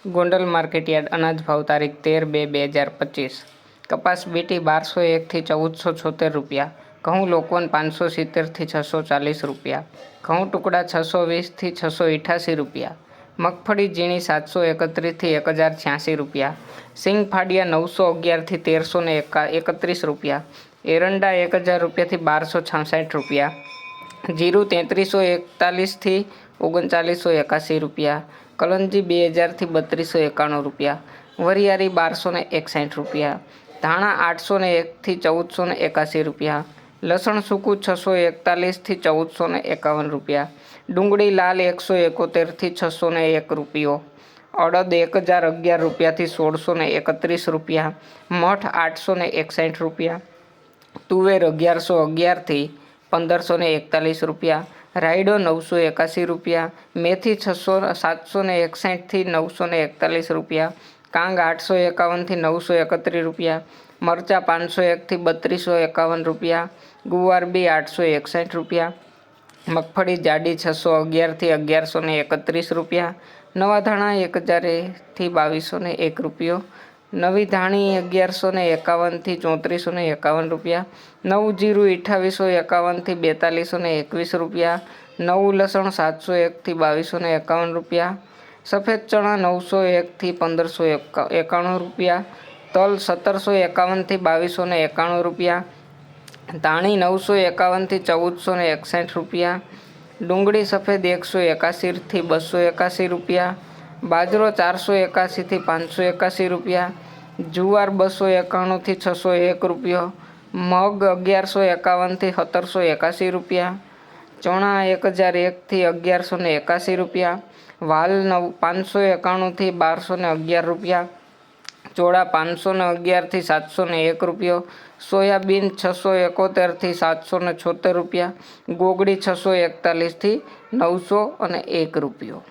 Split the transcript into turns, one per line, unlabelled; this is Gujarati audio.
ગોંડલ માર્કેટયાર્ડ અનાજ ભાવ તારીખ 13/2/2025। કપાસ બીટી 1201 થી 1476 રૂપિયા, ઘઉં લોકવન 570 થી 640 રૂપિયા, ઘઉં ટુકડા 620 થી 688 રૂપિયા, મગફળી ઝીણી 731 થી 1086 રૂપિયા, સિંગ ફાડિયા 911 થી 1331 રૂપિયા, એરંડા 1000 રૂપિયા થી 1266 રૂપિયા, જીરું 3341 થી 3981 રૂપિયા, કલંજી 2000 થી 3291 રૂપિયા, વરિયાળી 1261 રૂપિયા, ધાણા 801 થી 1481 રૂપિયા, લસણ સૂકું 641 થી 1451 રૂપિયા, ડુંગળી લાલ 171 થી 601 રૂપિયો, અડદ 1011 રૂપિયાથી 1631 રૂપિયા, મઠ 861 રૂપિયા, તુવેર 1111 થી 1541 રૂપિયા, રાયડો 981 રૂપિયા, મેથી 761 થી 941 રૂપિયા, કાંગ 851 થી 931 રૂપિયા, મરચા 501 થી 3251 રૂપિયા, ગુવાર બી 861 રૂપિયા, મગફળી જાડી 611 થી 1131 રૂપિયા, નવા ધાણા 1000 થી 2201 રૂપિયો, નવી ધાણી 1151 થી 3451 રૂપિયા, નવું જીરું 2851 થી 4221 રૂપિયા, નવું લસણ 701 થી 2251 રૂપિયા, સફેદ ચણા 901 થી 1591 રૂપિયા, તલ 1751 થી 2291 રૂપિયા, ધાણી 951 થી 1461 રૂપિયા, ડુંગળી સફેદ 181 થી 281 રૂપિયા, બાજરો 481 થી 581 રૂપિયા, જુવાર 291 થી 601 રૂપિયો, મગ 1151 થી 1781 રૂપિયા, ચણા 1001 થી 1181 રૂપિયા, વાલ 591 થી 1211 રૂપિયા, ચોળા 511 થી 701 રૂપિયો, સોયાબીન 671 થી 776 રૂપિયા, ગોગડી 641 થી 901 રૂપિયો।